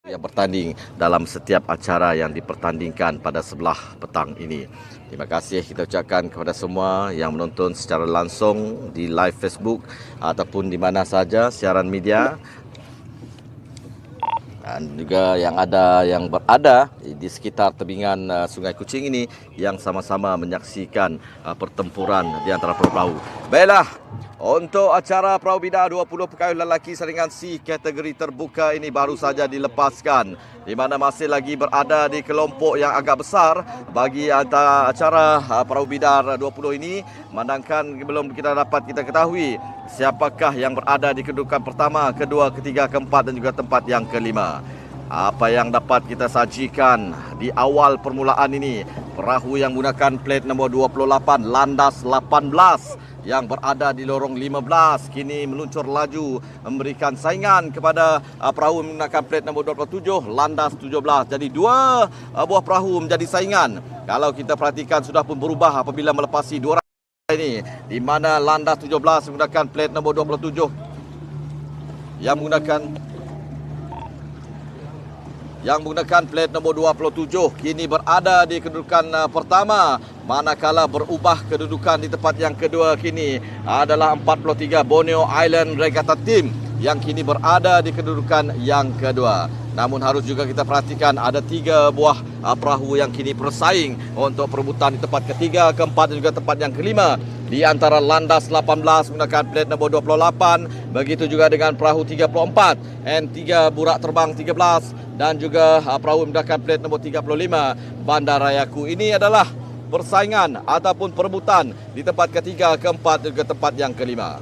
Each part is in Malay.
yang bertanding dalam setiap acara yang dipertandingkan pada sebelah petang ini. Terima kasih kita ucapkan kepada semua yang menonton secara langsung di live Facebook ataupun di mana saja siaran media, dan juga yang berada di sekitar tebingan Sungai Kuching ini yang sama-sama menyaksikan pertempuran di antara perahu-perahu. Baiklah, untuk acara Perahu Bidar 20 pekayuh lelaki saringan C kategori terbuka ini baru saja dilepaskan, di mana masih lagi berada di kelompok yang agak besar bagi acara Perahu Bidar 20 ini, memandangkan belum kita dapat kita ketahui siapakah yang berada di kedudukan pertama, kedua, ketiga, keempat dan juga tempat yang kelima. Apa yang dapat kita sajikan di awal permulaan ini, perahu yang menggunakan plate nombor 28 landas 18 yang berada di lorong 15 kini meluncur laju memberikan saingan kepada perahu menggunakan plate nombor 27 landas 17. Jadi dua buah perahu menjadi saingan. Kalau kita perhatikan sudah pun berubah apabila melepasi dua ini, di mana landas 17 menggunakan plate nombor 27 yang menggunakan plate nombor 27 kini berada di kedudukan pertama, manakala berubah kedudukan di tempat yang kedua kini adalah 43 Borneo Island Regatta Team yang kini berada di kedudukan yang kedua. Namun harus juga kita perhatikan ada 3 buah perahu yang kini bersaing untuk perebutan di tempat ketiga, keempat dan juga tempat yang kelima. Di antara landas 18 menggunakan plate nombor 28, begitu juga dengan perahu 34 N3 burak terbang 13 dan juga perahu menggunakan plate nombor 35 Bandarayaku. Ini adalah persaingan ataupun perebutan di tempat ketiga, keempat dan juga tempat yang kelima.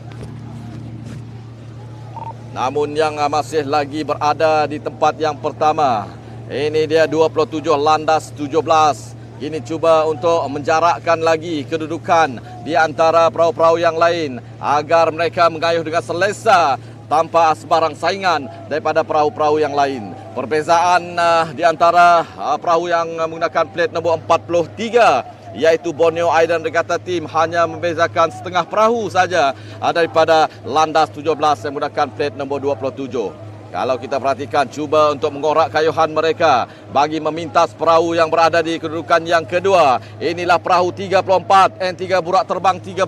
Namun yang masih lagi berada di tempat yang pertama, ini dia 27 landas 17. Ini cuba untuk menjarakkan lagi kedudukan di antara perahu-perahu yang lain agar mereka mengayuh dengan selesa tanpa sebarang saingan daripada perahu-perahu yang lain. Perbezaan di antara perahu yang menggunakan plate nombor 43 iaitu Borneo Island Regatta Team hanya membezakan setengah perahu saja daripada landas 17 yang menggunakan plate nombor 27. Kalau kita perhatikan, cuba untuk mengorak kayuhan mereka bagi memintas perahu yang berada di kedudukan yang kedua. Inilah perahu 34 N3 burak terbang 13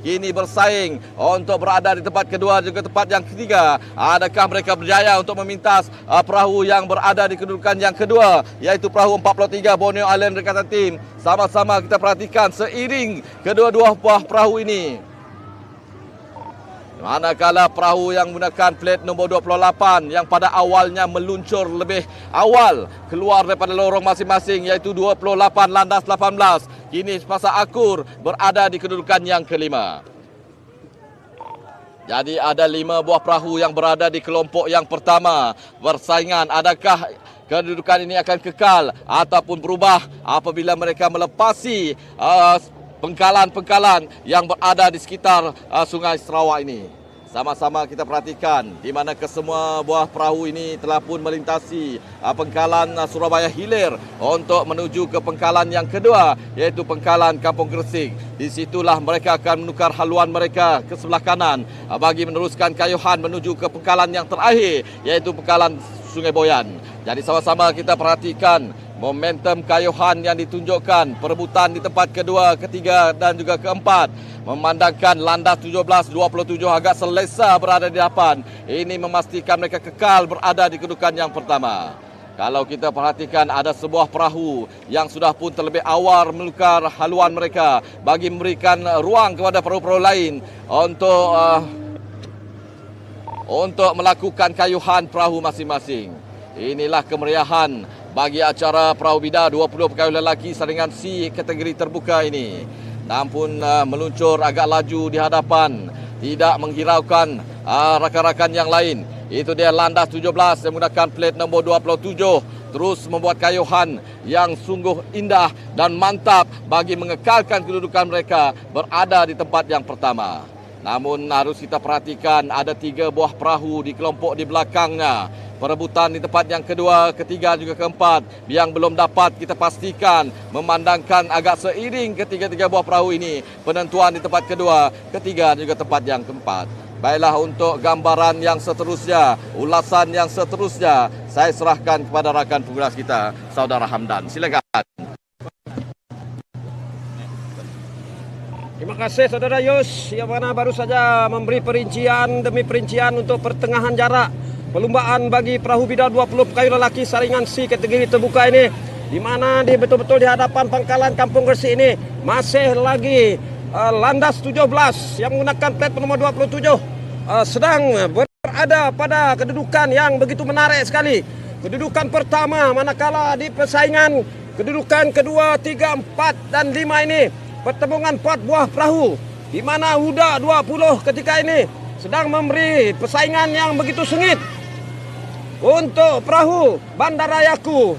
kini bersaing untuk berada di tempat kedua juga tempat yang ketiga. Adakah mereka berjaya untuk memintas perahu yang berada di kedudukan yang kedua, iaitu perahu 43 Borneo Island Regatta Team? Sama-sama kita perhatikan seiring kedua-dua buah perahu ini. Manakala perahu yang menggunakan plate nombor 28 yang pada awalnya meluncur lebih awal keluar daripada lorong masing-masing, iaitu 28 landas 18, kini semasa akur berada di kedudukan yang kelima. Jadi ada 5 buah perahu yang berada di kelompok yang pertama bersaingan. Adakah kedudukan ini akan kekal ataupun berubah apabila mereka melepasi pengkalan-pengkalan yang berada di sekitar Sungai Sarawak ini? Sama-sama kita perhatikan di mana kesemua buah perahu ini telah pun melintasi pengkalan Surabaya Hilir untuk menuju ke pengkalan yang kedua, iaitu pengkalan Kampung Gresik. Di situlah mereka akan menukar haluan mereka ke sebelah kanan bagi meneruskan kayuhan menuju ke pengkalan yang terakhir, iaitu pengkalan Sungai Boyan. Jadi sama-sama kita perhatikan momentum kayuhan yang ditunjukkan, perebutan di tempat kedua, ketiga dan juga keempat. Memandangkan landas 17, 27 agak selesa berada di depan. Ini memastikan mereka kekal berada di kedudukan yang pertama. Kalau kita perhatikan, ada sebuah perahu yang sudah pun terlebih awal menukar haluan mereka bagi memberikan ruang kepada perahu-perahu lain untuk melakukan kayuhan perahu masing-masing. Inilah kemeriahan bagi acara Perahu Bidar 20 pekayuh lelaki saringan C kategori terbuka ini. Namun meluncur agak laju di hadapan, tidak menghiraukan rakan-rakan yang lain. Itu dia landas 17 yang menggunakan plate nombor 27, terus membuat kayuhan yang sungguh indah dan mantap bagi mengekalkan kedudukan mereka berada di tempat yang pertama. Namun harus kita perhatikan ada 3 buah perahu di kelompok di belakangnya. Perebutan di tempat yang kedua, ketiga juga keempat yang belum dapat kita pastikan, memandangkan agak seiring ketiga-tiga buah perahu ini. Penentuan di tempat kedua, ketiga dan juga tempat yang keempat. Baiklah, untuk gambaran yang seterusnya, ulasan yang seterusnya, Saya serahkan kepada rakan pengulas kita, Saudara Hamdan. Silakan. Terima kasih Saudara Yus, yang mana baru saja memberi perincian demi perincian untuk pertengahan jarak perlombaan bagi perahu bidal 20 pekayu lelaki saringan C kategori terbuka ini, di mana betul-betul di hadapan pangkalan Kampung Gresik ini masih lagi landas 17 yang menggunakan plat nomor 27 sedang berada pada kedudukan yang begitu menarik sekali. Kedudukan pertama, manakala di persaingan kedudukan kedua, 3, 4 dan 5 ini pertembungan 4 buah perahu, di mana Huda 20 ketika ini sedang memberi persaingan yang begitu sengit untuk perahu Bandarayaku.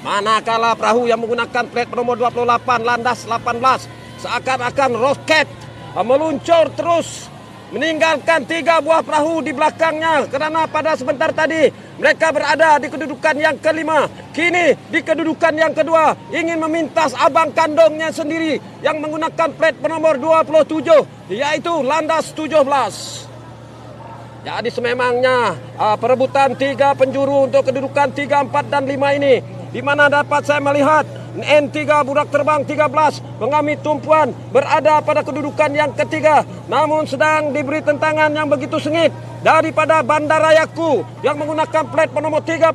Manakala perahu yang menggunakan plat nomor 28 landas 18 seakan-akan roket meluncur terus meninggalkan 3 buah perahu di belakangnya, kerana pada sebentar tadi mereka berada di kedudukan yang kelima. Kini di kedudukan yang kedua ingin memintas abang kandungnya sendiri yang menggunakan plat nomor 27, yaitu landas 17. Jadi sememangnya perebutan 3 penjuru untuk kedudukan 3, 4 dan 5 ini, di mana dapat saya melihat N3 Budak Terbang 13 mengambil tumpuan berada pada kedudukan yang ketiga, namun sedang diberi tentangan yang begitu sengit daripada Bandarayaku yang menggunakan plat nomor 35.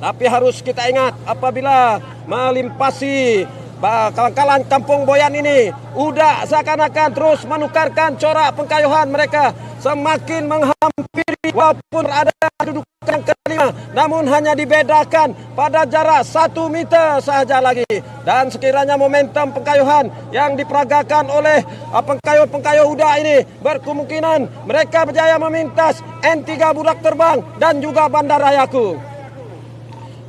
Tapi harus kita ingat, apabila melimpasi kawalan Kampung Boyan ini, udah seakan-akan terus menukarkan corak pengkayuhan mereka semakin menghampiri walaupun ada kedudukan kelima, namun hanya dibedakan pada jarak 1 meter sahaja lagi. Dan sekiranya momentum pengkayuhan yang diperagakan oleh pengkayuh-pengkayuh Huda ini, berkemungkinan mereka berjaya memintas N3 Budak Terbang dan juga Bandarayaku.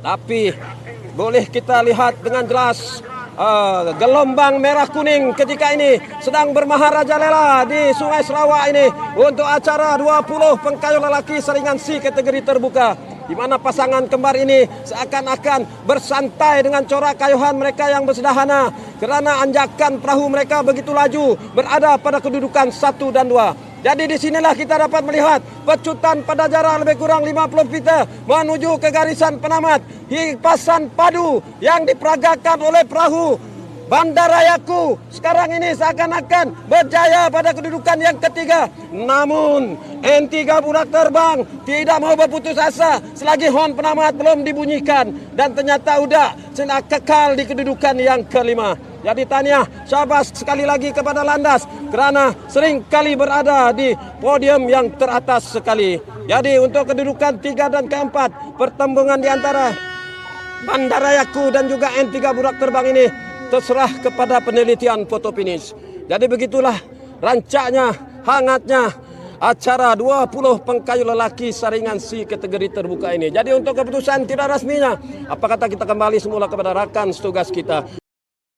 Tapi boleh kita lihat dengan jelas gelombang merah kuning ketika ini sedang bermaharajalela di Sungai Sarawak ini untuk acara 20 pengkayuh lelaki saringan C kategori terbuka, di mana pasangan kembar ini seakan-akan bersantai dengan corak kayuhan mereka yang bersederhana, kerana anjakan perahu mereka begitu laju berada pada kedudukan 1 dan 2. Jadi di sinilah kita dapat melihat pecutan pada jarak lebih kurang 50 meter menuju ke garisan penamat. Hipasan padu yang diperagakan oleh perahu Bandarayaku sekarang ini seakan-akan berjaya pada kedudukan yang ketiga. Namun N3 Budak Terbang tidak mau berputus asa selagi hon penamat belum dibunyikan, dan ternyata sudah kekal di kedudukan yang kelima. Jadi tahniah, syabas sekali lagi kepada landas kerana sering kali berada di podium yang teratas sekali. Jadi untuk kedudukan 3 dan ke-4, pertembungan di antara Bandarayaku dan juga N3 Budak Terbang ini terserah kepada penelitian foto finish. Jadi begitulah rancaknya, hangatnya acara 20 pengkayuh lelaki saringan C kategori terbuka ini. Jadi untuk keputusan tidak rasminya, apa kata kita kembali semula kepada rakan setugas kita.